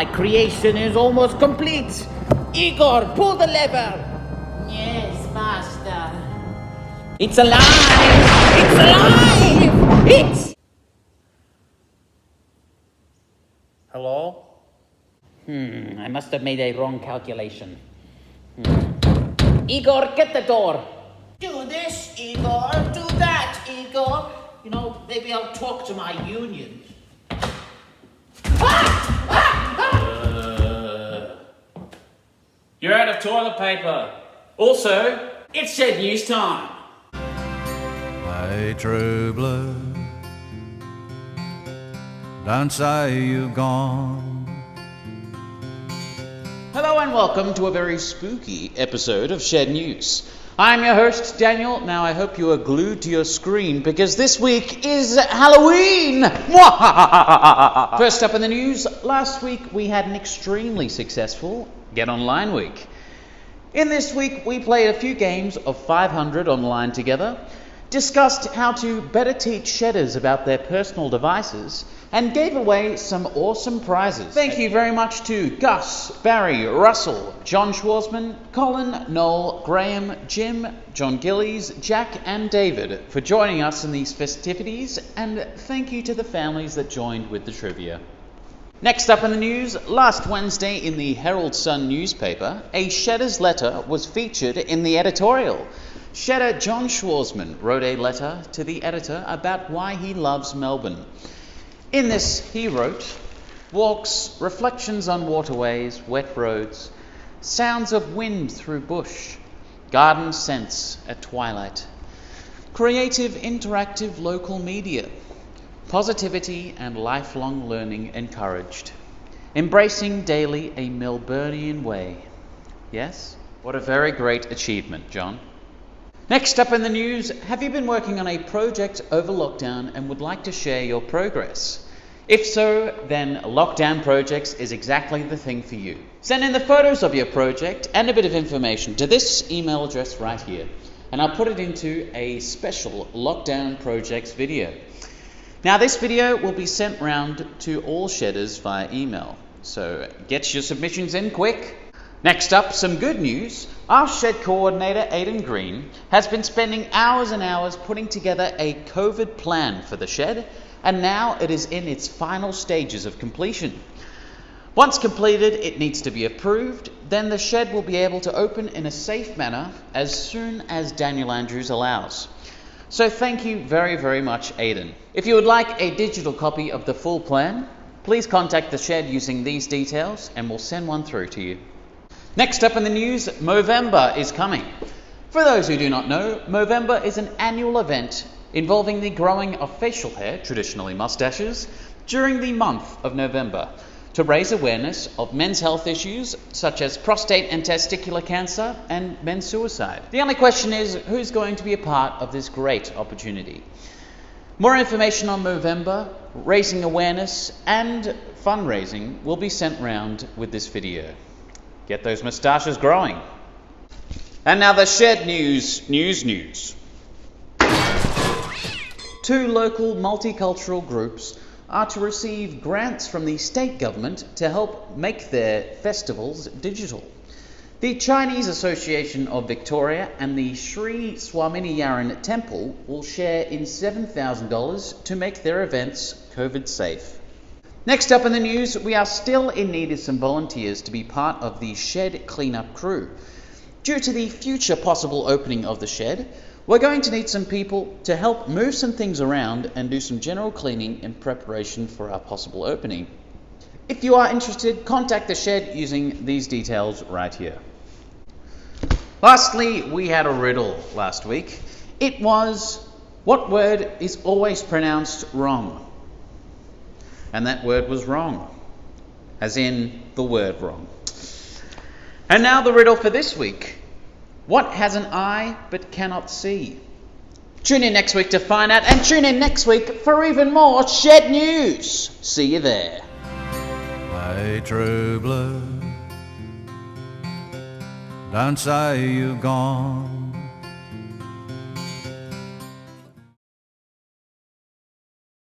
my creation is almost complete. Igor, pull the lever. Yes, master. It's alive! It's alive! It's... Hello? I must have made a wrong calculation. Igor, get the door. Do this, Igor. Do that, Igor. You know, maybe I'll talk to my union. You're out of toilet paper. Also, it's Shed News time. Hey, true blue, don't say you've gone. Hello and welcome to a very spooky episode of Shed News. I'm your host, Daniel. Now I hope you are glued to your screen because this week is Halloween! First up in the news, last week we had an extremely successful Get Online week. In this week we played a few games of 500 online together, discussed how to better teach shedders about their personal devices, and gave away some awesome prizes. Thank you very much to Gus, Barry, Russell, John Schwarzman, Colin, Noel, Graham, Jim, John Gillies, Jack and David for joining us in these festivities, and thank you to the families that joined with the trivia. Next up in the news, last Wednesday in the Herald Sun newspaper, a shedder's letter was featured in the editorial. Shedder John Schwarzman wrote a letter to the editor about why he loves Melbourne. In this, he wrote, walks, reflections on waterways, wet roads, sounds of wind through bush, garden scents at twilight, creative, interactive local media, positivity and lifelong learning encouraged, embracing daily a Melburnian way. Yes? What a very great achievement, John. Next up in the news, have you been working on a project over lockdown and would like to share your progress? If so, then Lockdown Projects is exactly the thing for you. Send in the photos of your project and a bit of information to this email address right here, and I'll put it into a special Lockdown Projects video. Now this video will be sent round to all shedders via email, so get your submissions in quick. Next up, some good news. Our shed coordinator, Aidan Green, has been spending hours and hours putting together a COVID plan for the shed, and now it is in its final stages of completion. Once completed, it needs to be approved, then the shed will be able to open in a safe manner as soon as Daniel Andrews allows. So thank you very, very much, Aidan. If you would like a digital copy of the full plan, please contact the shed using these details and we'll send one through to you. Next up in the news, Movember is coming. For those who do not know, Movember is an annual event involving the growing of facial hair, traditionally mustaches, during the month of November to raise awareness of men's health issues such as prostate and testicular cancer and men's suicide. The only question is, who's going to be a part of this great opportunity? More information on Movember, raising awareness and fundraising will be sent round with this video. Get those moustaches growing. And now the shed news. Two local multicultural groups are to receive grants from the state government to help make their festivals digital. The Chinese Association of Victoria and the Sri Swaminarayan Temple will share in $7,000 to make their events COVID safe. Next up in the news, we are still in need of some volunteers to be part of the shed cleanup crew. Due to the future possible opening of the shed, we're going to need some people to help move some things around and do some general cleaning in preparation for our possible opening. If you are interested, contact the shed using these details right here. Lastly, we had a riddle last week. It was, what word is always pronounced wrong? And that word was wrong, as in the word wrong. And now the riddle for this week. What has an eye but cannot see? Tune in next week to find out, and tune in next week for even more Shed News. See you there. Hey, true blue, don't say you've gone.